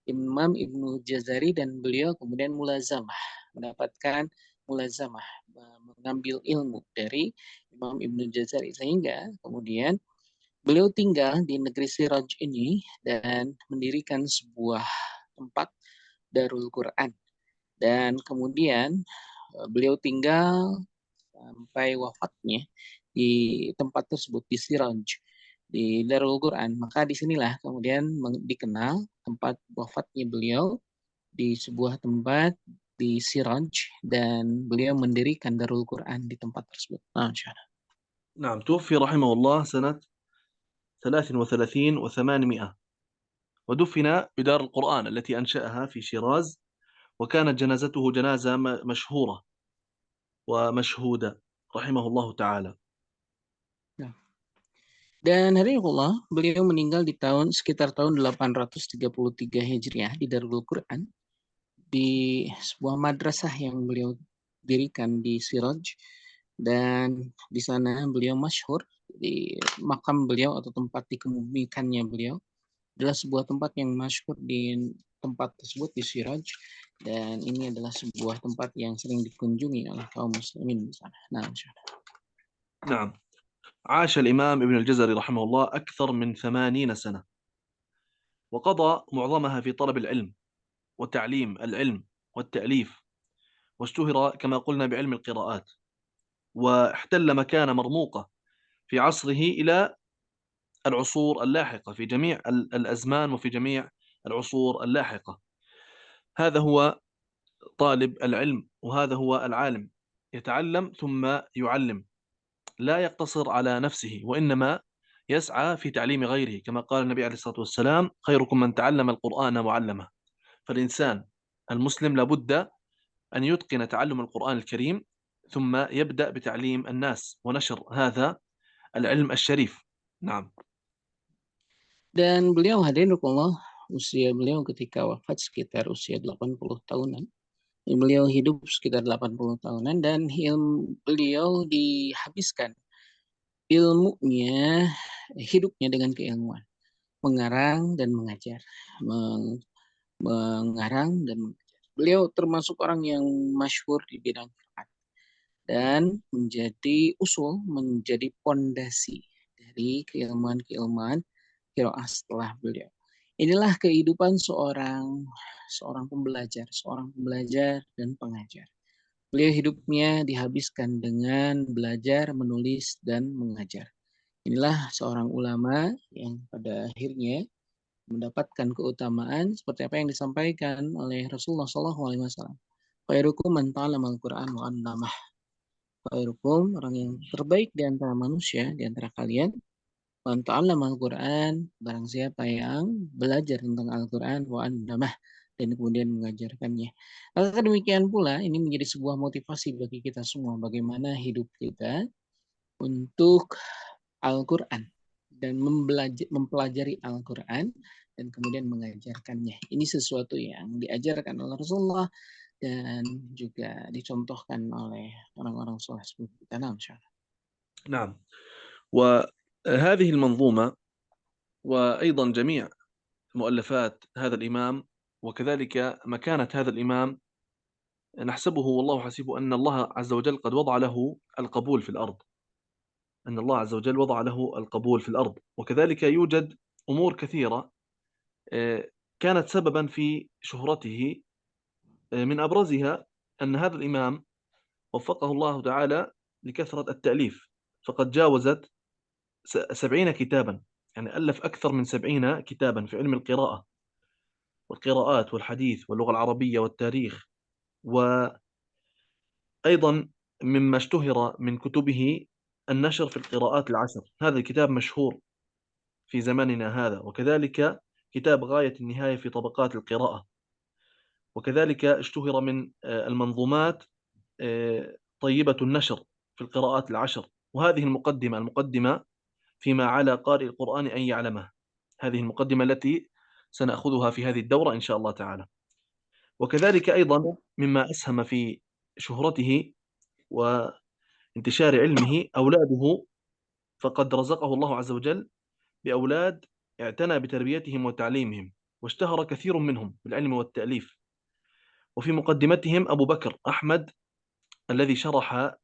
Imam Ibnu Jazari dan beliau kemudian mendapatkan mulazamah, mengambil ilmu dari Imam Ibnu Jazari, sehingga kemudian beliau tinggal di negeri Siraj ini dan mendirikan sebuah tempat Darul Quran. Dan kemudian beliau tinggal sampai wafatnya di tempat tersebut, di Siraj, di Darul Quran. Maka disinilah kemudian dikenal tempat wafatnya beliau, di sebuah tempat di Siraj, dan beliau mendirikan Darul Quran di tempat tersebut. نعم، توفي رحمه الله سنة 33 و800، ودفن بدار القرآن التي أنشأها في شيراز، وكانت جنازته جنازة مشهورة ومشهودة رحمه الله تعالى. Dan hari Allah beliau meninggal di sekitar tahun 833 Hijriah di Darul Quran, di sebuah madrasah yang beliau dirikan di Siraj. Dan di sana beliau masyhur, di makam beliau atau tempat dikebumikannya beliau adalah sebuah tempat yang masyhur di tempat tersebut di Siraj, dan ini adalah sebuah tempat yang sering dikunjungi oleh kaum muslimin di sana. نعم. عاش الإمام ابن الجزري رحمه الله أكثر من 80 سنة، وقضى معظمها في طلب العلم وتعليم العلم والتأليف، واشتهر كما قلنا بعلم القراءات، واحتل مكانة مرموقة في عصره إلى العصور اللاحقة، في جميع الأزمان وفي جميع العصور اللاحقة. هذا هو طالب العلم، وهذا هو العالم، يتعلم ثم يعلم، لا يقتصر على نفسه، وإنما يسعى في تعليم غيره، كما قال النبي عليه الصلاة والسلام: خيركم من تعلم القرآن وعلمه. فالإنسان المسلم لابد أن يتقن تعلم القرآن الكريم، ثم يبدأ بتعليم الناس ونشر هذا العلم الشريف. نعم. Dan beliau hadirin Allah, usia beliau ketika wafat sekitar usia 80 tahunan. Beliau hidup sekitar 80 tahunan, dan beliau dihabiskan ilmunya, hidupnya dengan keilmuan, mengarang dan mengajar, mengarang dan mengajar. Beliau termasuk orang yang masyhur di bidang Quran dan menjadi pondasi dari keilmuan-keilmuan qiraah setelah beliau. Inilah kehidupan seorang pembelajar dan pengajar. Beliau hidupnya dihabiskan dengan belajar, menulis, dan mengajar. Inilah seorang ulama yang pada akhirnya mendapatkan keutamaan seperti apa yang disampaikan oleh Rasulullah SAW. Khairukum man ta'allama al-Quran wa 'allamah. Khairukum, orang yang terbaik di antara manusia, di antara kalian, man ta'allama al-Quran, barang siapa yang belajar tentang Al-Quran wa 'allamah, dan kemudian mengajarkannya. Maka demikian pula ini menjadi sebuah motivasi bagi kita semua bagaimana hidup kita untuk Al-Quran dan mempelajari Al-Quran dan kemudian mengajarkannya. Ini sesuatu yang diajarkan oleh Rasulullah dan juga dicontohkan oleh orang-orang soleh sebelum kita. نعم. وهذه المنظومة وأيضا جميع مؤلفات هذا الإمام وكذلك مكانة هذا الإمام نحسبه والله حسيبه أن الله عز وجل قد وضع له القبول في الأرض، أن الله عز وجل وضع له القبول في الأرض. وكذلك يوجد أمور كثيرة كانت سببا في شهرته، من أبرزها أن هذا الإمام وفقه الله تعالى لكثرة التأليف، فقد جاوزت 70 كتابا، يعني ألف أكثر من 70 كتابا في علم القراءة والقراءات والحديث واللغة العربية والتاريخ. وأيضا مما اشتهر من كتبه النشر في القراءات العشر، هذا الكتاب مشهور في زماننا هذا. وكذلك كتاب غاية النهاية في طبقات القراءة. وكذلك اشتهر من المنظومات طيبة النشر في القراءات العشر. وهذه المقدمة فيما على قارئ القرآن أن يعلمه، هذه المقدمة التي سنأخذها في هذه الدورة إن شاء الله تعالى. وكذلك أيضا مما أسهم في شهرته وانتشار علمه أولاده، فقد رزقه الله عز وجل بأولاد اعتنى بتربيتهم وتعليمهم، واشتهر كثير منهم بالعلم والتأليف. وفي مقدمتهم أبو بكر أحمد الذي شرح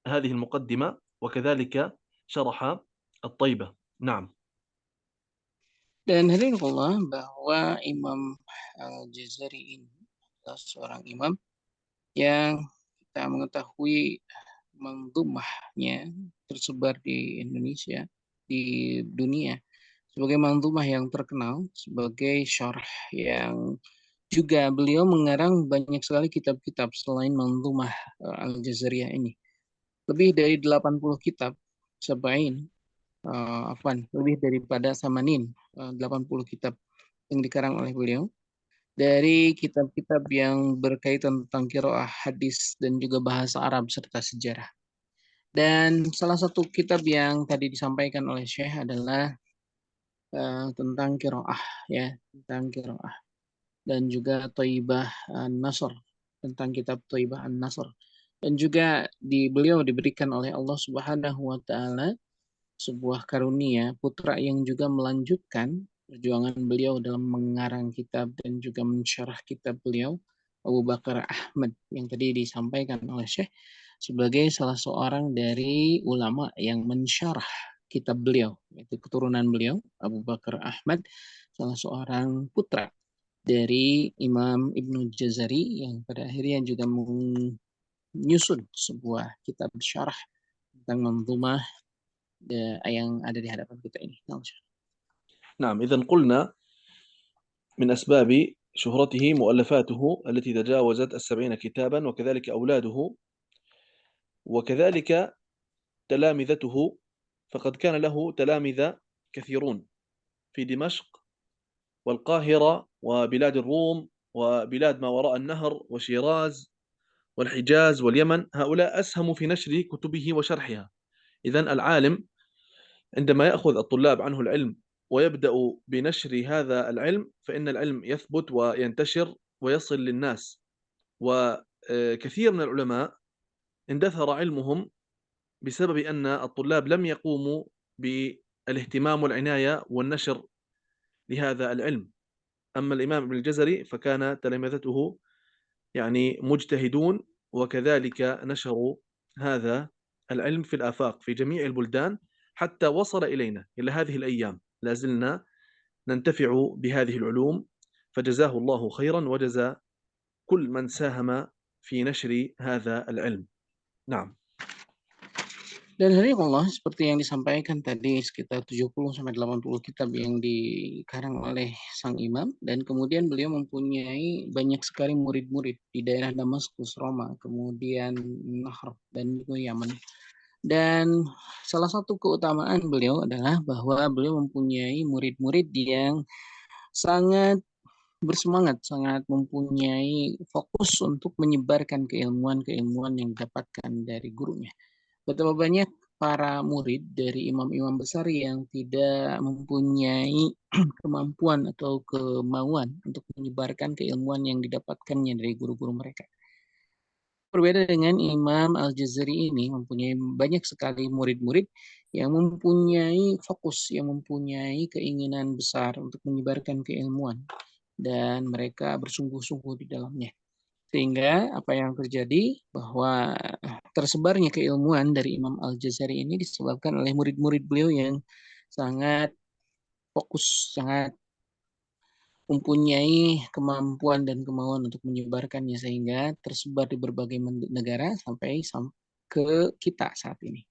هذه المقدمة، وكذلك شرح الطيبة. نعم. Dan hadirin Allah bahwa Imam Al-Jazari ini adalah seorang imam yang kita mengetahui manzumahnya tersebar di Indonesia, di dunia, sebagai manzumah yang terkenal, sebagai syarah yang juga beliau mengarang banyak sekali kitab-kitab selain manzumah Al-Jazariyah ini. Lebih dari 80 kitab, Sab'in, lebih daripada Samanin, 80 kitab yang dikarang oleh beliau. Dari kitab-kitab yang berkaitan tentang qiraah, hadis, dan juga bahasa Arab serta sejarah. Dan salah satu kitab yang tadi disampaikan oleh Syekh adalah tentang qiraah, ya, tentang qiraah. Dan juga Thaibah An-Nasr, tentang kitab Thaibah An-Nasr. Dan juga beliau diberikan oleh Allah Subhanahu wa taala sebuah karunia putra yang juga melanjutkan perjuangan beliau dalam mengarang kitab dan juga mensyarah kitab beliau, Abu Bakar Ahmad, yang tadi disampaikan oleh Syekh sebagai salah seorang dari ulama yang mensyarah kitab beliau, yaitu keturunan beliau, Abu Bakar Ahmad, salah seorang putra dari Imam Ibnu Jazari yang pada akhirnya juga menyusun sebuah kitab syarah tentang manzumah yang ada di hadapan kita ini. نعم. إذن قلنا من أسباب شهرته مؤلفاته التي تجاوزت 70 كتابا، وكذلك أولاده، وكذلك تلامذته، فقد كان له تلامذة كثيرون في دمشق والقاهرة وبلاد الروم وبلاد ما وراء النهر وشيراز والحجاز واليمن. هؤلاء أسهموا في نشر كتبه وشرحها. إذن العالم عندما يأخذ الطلاب عنه العلم ويبدأ بنشر هذا العلم، فإن العلم يثبت وينتشر ويصل للناس. وكثير من العلماء اندثر علمهم بسبب أن الطلاب لم يقوموا بالاهتمام والعناية والنشر لهذا العلم. أما الإمام ابن الجزري فكان تلامذته يعني مجتهدون، وكذلك نشروا هذا العلم في الآفاق في جميع البلدان حتى وصل إلينا إلى هذه الأيام. لازلنا ننتفع بهذه العلوم، فجزاه الله خيرا وجزى كل من ساهم في نشر هذا العلم. نعم. Dan hari Allah seperti yang disampaikan tadi sekitar 70 sampai 80 kitab yang dikarang oleh sang imam, dan kemudian beliau mempunyai banyak sekali murid-murid di daerah Damaskus, Roma, kemudian Nahr dan juga Yaman. Dan salah satu keutamaan beliau adalah bahwa beliau mempunyai murid-murid yang sangat bersemangat, sangat mempunyai fokus untuk menyebarkan keilmuan-keilmuan yang didapatkan dari gurunya. Betapa banyak para murid dari imam-imam besar yang tidak mempunyai kemampuan atau kemauan untuk menyebarkan keilmuan yang didapatkannya dari guru-guru mereka. Berbeda dengan Imam Al-Jazari ini mempunyai banyak sekali murid-murid yang mempunyai fokus, yang mempunyai keinginan besar untuk menyebarkan keilmuan, dan mereka bersungguh-sungguh di dalamnya. Sehingga apa yang terjadi bahwa tersebarnya keilmuan dari Imam Al-Jazari ini disebabkan oleh murid-murid beliau yang sangat fokus, sangat mempunyai kemampuan dan kemauan untuk menyebarkannya sehingga tersebar di berbagai negara sampai ke kita saat ini.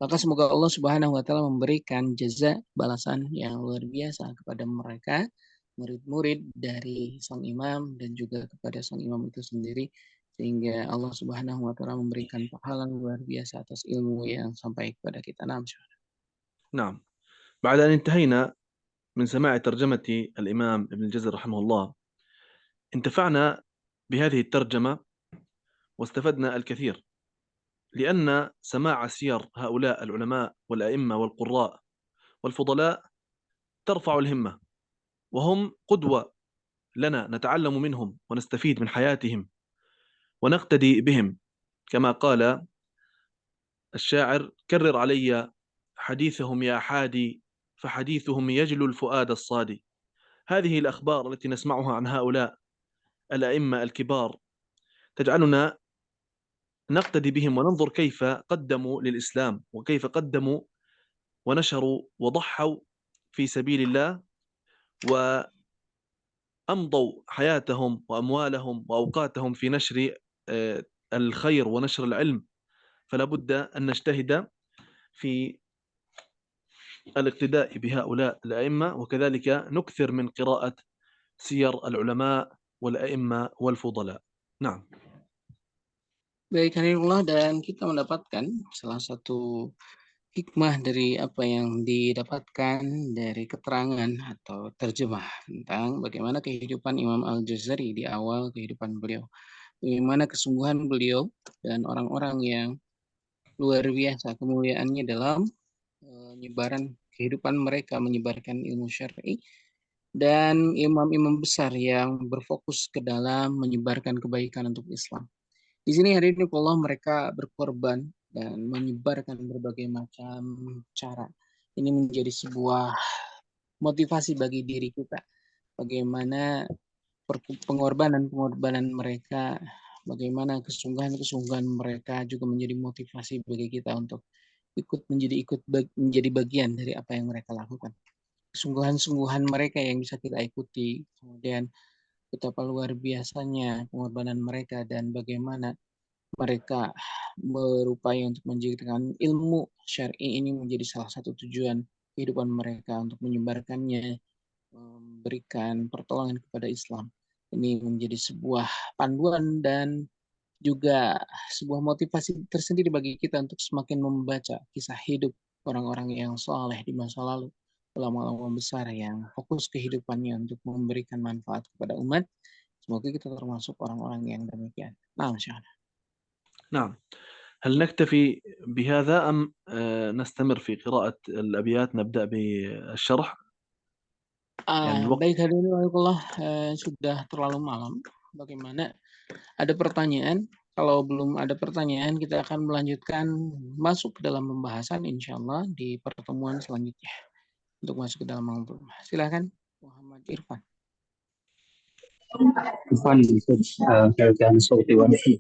Maka semoga Allah Subhanahu wa taala memberikan jaza balasan yang luar biasa kepada mereka, murid-murid dari sang imam dan juga kepada sang imam itu sendiri, sehingga Allah Subhanahu wa taala memberikan pahala luar biasa atas ilmu yang sampai kepada kita. نعم. بعد أن انتهينا من سماع ترجمة الإمام ابن الجزر رحمه الله، انتفعنا بهذه الترجمة واستفدنا الكثير، لأن سماع سير هؤلاء العلماء والأئمة والقراء والفضلاء ترفع الهمة، وهم قدوة لنا نتعلم منهم ونستفيد من حياتهم ونقتدي بهم، كما قال الشاعر: كرر علي حديثهم يا حادي، فحديثهم يجلو الفؤاد الصادي. هذه الأخبار التي نسمعها عن هؤلاء الأئمة الكبار تجعلنا نقتدي بهم وننظر كيف قدموا للإسلام، وكيف قدموا ونشروا وضحوا في سبيل الله، وأمضوا حياتهم وأموالهم وأوقاتهم في نشر الخير ونشر العلم. فلا بد أن نجتهد في الاقتداء بهؤلاء الأئمة، وكذلك نكثر من قراءة سير العلماء والأئمة والفضلاء. نعم. Baik, Hanifullah, dan kita mendapatkan salah satu hikmah dari apa yang didapatkan dari keterangan atau terjemah tentang bagaimana kehidupan Imam Al-Jazari di awal kehidupan beliau. Bagaimana kesungguhan beliau dan orang-orang yang luar biasa kemuliaannya dalam penyebaran kehidupan mereka, menyebarkan ilmu syar'i, dan imam-imam besar yang berfokus ke dalam menyebarkan kebaikan untuk Islam. Di sini hari ini Allah mereka berkorban dan menyebarkan berbagai macam cara. Ini menjadi sebuah motivasi bagi diri kita. Bagaimana pengorbanan-pengorbanan mereka, bagaimana kesungguhan-kesungguhan mereka juga menjadi motivasi bagi kita untuk menjadi bagian dari apa yang mereka lakukan. Kesungguhan-sungguhan mereka yang bisa kita ikuti, kemudian betapa luar biasanya pengorbanan mereka dan bagaimana mereka berupaya untuk menjadikan ilmu syar'i ini menjadi salah satu tujuan kehidupan mereka untuk menyebarkannya, memberikan pertolongan kepada Islam. Ini menjadi sebuah panduan dan juga sebuah motivasi tersendiri bagi kita untuk semakin membaca kisah hidup orang-orang yang saleh di masa lalu, ulama-ulama besar yang fokus kehidupannya untuk memberikan manfaat kepada umat. Semoga kita termasuk orang-orang yang demikian. Nah, insyaallah. نعم. هل نكتفي بهذا أم نستمر في قراءة الأبيات؟ نبدأ بالشرح. Baik, hadirin waalaikumsalam, sudah terlalu malam. Bagaimana? Ada pertanyaan? Kalau belum ada pertanyaan, kita akan melanjutkan masuk ke dalam pembahasan insya Allah di pertemuan selanjutnya. Untuk masuk ke dalam pembahasan. Silakan, Muhammad Irfan. Irfan, ikut kerjaan seperti wanita.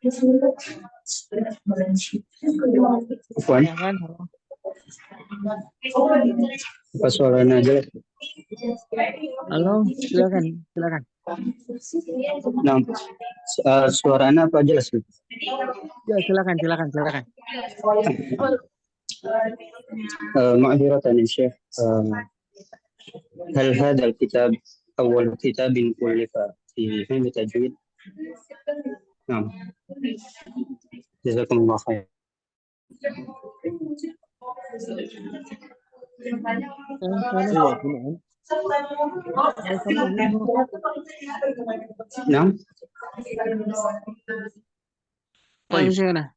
Irfan, apa suaranya aja? Halo, silakan. Nah, suara anak apa jelas? Ya, silakan. معذرة يا شيخ، هل هذا الكتاب أول كتاب ألف في علم التجويد؟ نعم، جزاكم الله خير. ايوه نعم. نعم. طيب شيخنا.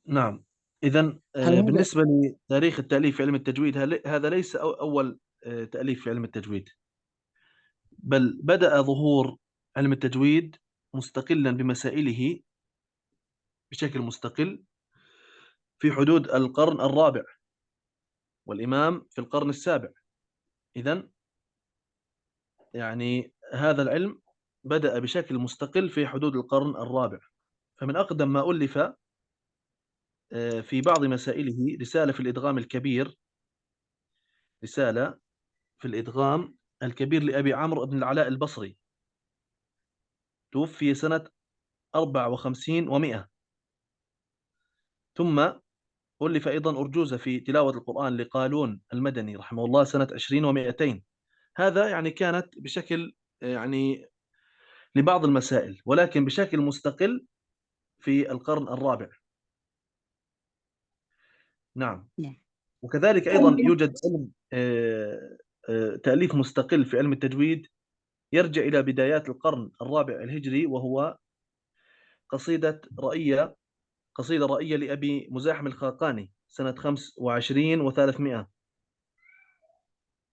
نعم. إذا هل هذا بالنسبة لتاريخ التأليف في علم التجويد هذا ليس أول تأليف في علم التجويد، بل بدأ ظهور علم التجويد مستقلا بمسائله بشكل مستقل في حدود القرن الرابع، والإمام في القرن السابع. إذن يعني هذا العلم بدأ بشكل مستقل في حدود القرن الرابع. فمن أقدم ما ألف في بعض مسائله رسالة في الإدغام الكبير، رسالة في الإدغام الكبير لأبي عمرو بن العلاء البصري، توفي سنة 54 و100. ثم ألف أيضا أرجوزة في تلاوة القرآن لقالون المدني رحمه الله سنة 20 و200. هذا يعني كانت بشكل يعني لبعض المسائل، ولكن بشكل مستقل في القرن الرابع. نعم. وكذلك أيضا يوجد علم تأليف مستقل في علم التجويد يرجع إلى بدايات القرن الرابع الهجري، وهو قصيدة رائية لأبي مزاحم الخاقاني سنة 25 و300.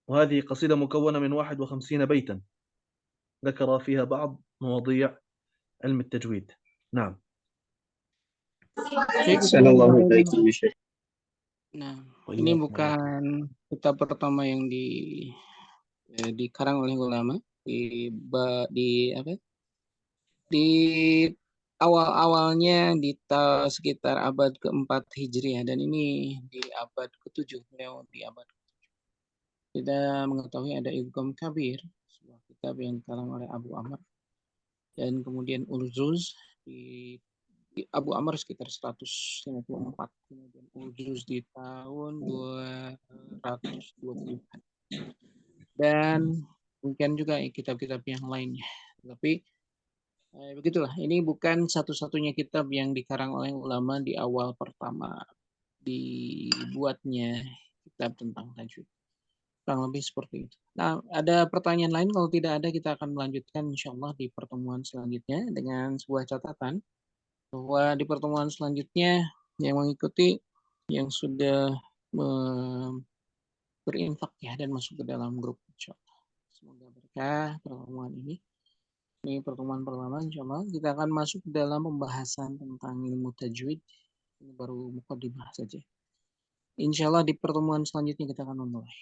وهذه قصيدة مكونة من 51 بيتا ذكر فيها بعض مواضيع علم التجويد. نعم. أحسن الله إليكم يا شيخ. Nah, ini وإياكم. bukan kitab pertama yang dikarang oleh ulama di awal-awalnya sekitar abad ke-4 Hijriah, dan ini di abad ke-7, di abad kita mengetahui ada Idgham Kabir, sebuah kitab yang dikarang oleh Abu Amr, dan kemudian Urzuz di Abu Amr sekitar 154, kemudian Urzuz di tahun 220, dan mungkin juga kitab-kitab yang lainnya. Tapi begitulah, ini bukan satu-satunya kitab yang dikarang oleh ulama di awal pertama dibuatnya kitab tentang tajwid. Kurang lebih seperti itu. Nah, ada pertanyaan lain? Kalau tidak ada, kita akan melanjutkan insya Allah di pertemuan selanjutnya dengan sebuah catatan bahwa di pertemuan selanjutnya yang mengikuti yang sudah berinfak ya dan masuk ke dalam grup insya Allah. Semoga berkah pertemuan ini. Ini pertemuan pertama insya Allah. Kita akan masuk dalam pembahasan tentang ilmu tajwid. Ini baru mukadimah saja. Insya Allah di pertemuan selanjutnya kita akan memulai.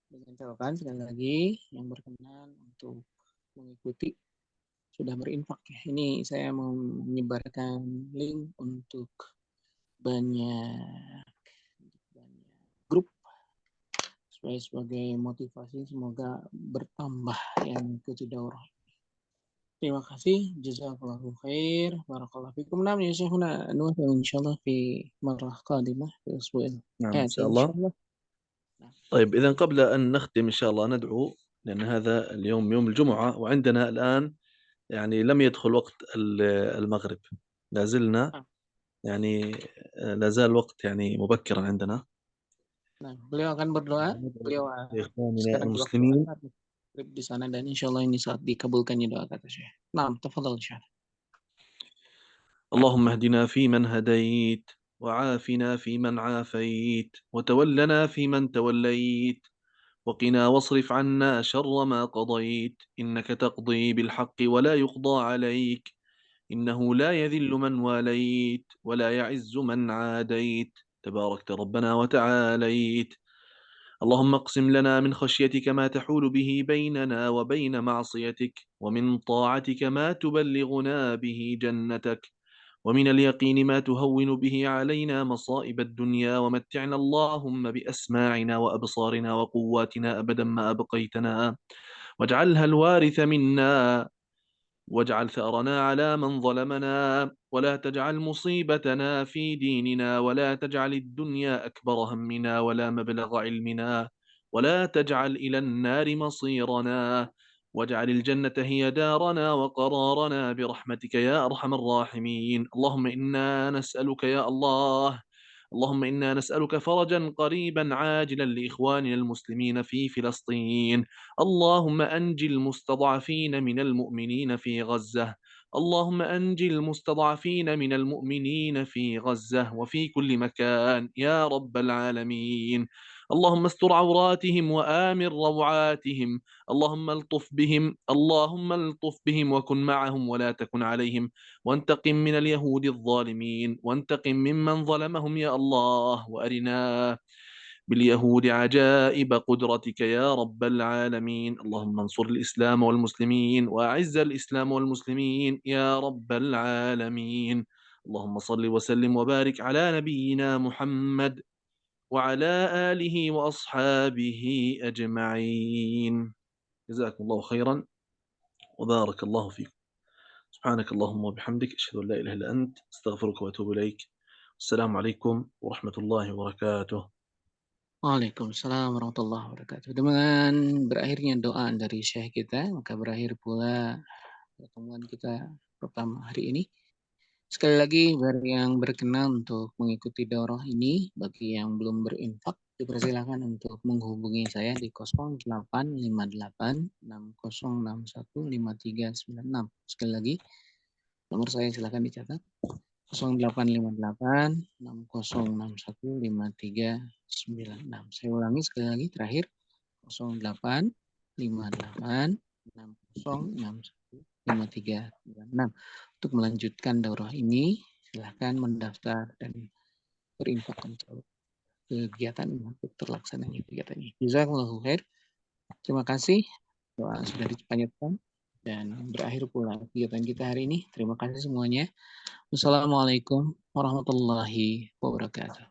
Dengan catatan sekali lagi yang berkenan untuk mengikuti sudah berinfak ya. Ini saya mau menyebarkan link untuk banyak grup supaya sebagai motivasi semoga bertambah yang ikut daurah. Terima kasih. Jazakallahu khair. Barakallahu fikum. Nam ya Syekhuna nuh insyaallah fi marrah qadimah fi usbu'il. نعم إن شاء الله. طيب إذا قبل أن نختم إن شاء الله ندعو، لأن هذا اليوم يوم الجمعة وعندنا الآن يعني لم يدخل وقت المغرب، لا زلنا يعني لا زال الوقت يعني مبكرا عندنا. Nah, beliau akan berdoa. Beliau إخواننا المسلمين di sana dan insya Allah ini saat dikabulkannya doa kata Syekh. Nah, tafadhal Syekh. اللهم اهدنا فيمن هديت، وعافنا فيمن عافيت، وتولنا فيمن توليت، وقنا واصرف عنا شر ما قضيت، إنك تقضي بالحق ولا يقضى عليك، إنه لا يذل من واليت ولا يعز من عاديت، تباركت ربنا وتعاليت. اللهم اقسم لنا من خشيتك ما تحول به بيننا وبين معصيتك، ومن طاعتك ما تبلغنا به جنتك، ومن اليقين ما تهون به علينا مصائب الدنيا، ومتعنا اللهم بأسماعنا وأبصارنا وقواتنا أبدا ما أبقيتنا، واجعلها الوارث منا، واجعل ثأرنا على من ظلمنا ولا تجعل مصيبتنا في ديننا ولا تجعل الدنيا أكبر همنا ولا مبلغ علمنا ولا تجعل إلى النار مصيرنا واجعل الجنة هي دارنا وقرارنا برحمتك يا أرحم الراحمين. اللهم إنا نسألك فرجا قريبا عاجلا لإخواننا المسلمين في فلسطين. اللهم أنج المستضعفين من المؤمنين في غزة. اللهم أنج المستضعفين من المؤمنين في غزة وفي كل مكان يا رب العالمين. اللهم استر عوراتهم وآمن روعاتهم. اللهم الطف بهم وكن معهم ولا تكن عليهم. وانتقم من اليهود الظالمين وانتقم ممن ظلمهم يا الله. وأرنا باليهود عجائب قدرتك يا رب العالمين. اللهم انصر الإسلام والمسلمين وأعز الإسلام والمسلمين يا رب العالمين. اللهم صل وسلم وبارك على نبينا محمد وعلى آله وأصحابه أجمعين. جزاكم الله خيرا وبارك الله فيكم. سبحانك اللهم وبحمدك أشهد أن لا إله إلا أنت أستغفرك وأتوب إليك. السلام عليكم ورحمة الله وبركاته. Waalaikumsalam warahmatullahi wabarakatuh. Dengan berakhirnya doa dari Syekh kita, maka berakhir pula pertemuan kita pertama hari ini. Sekali lagi, bagi yang berkenan untuk mengikuti daurah ini, bagi yang belum berinfak, dipersilakan untuk menghubungi saya di 0858 60615396. Sekali lagi, nomor saya silakan dicatat. 0858 60615396. Saya ulangi sekali lagi terakhir 0858 60615396. Untuk melanjutkan daurah ini silahkan mendaftar dan berinfak untuk kegiatan untuk terlaksananya kegiatan ini. Jazakumullahu khair. Terima kasih. Doa sudah dipanjatkan dan berakhir pula kegiatan kita hari ini. Terima kasih semuanya. Wassalamualaikum warahmatullahi wabarakatuh.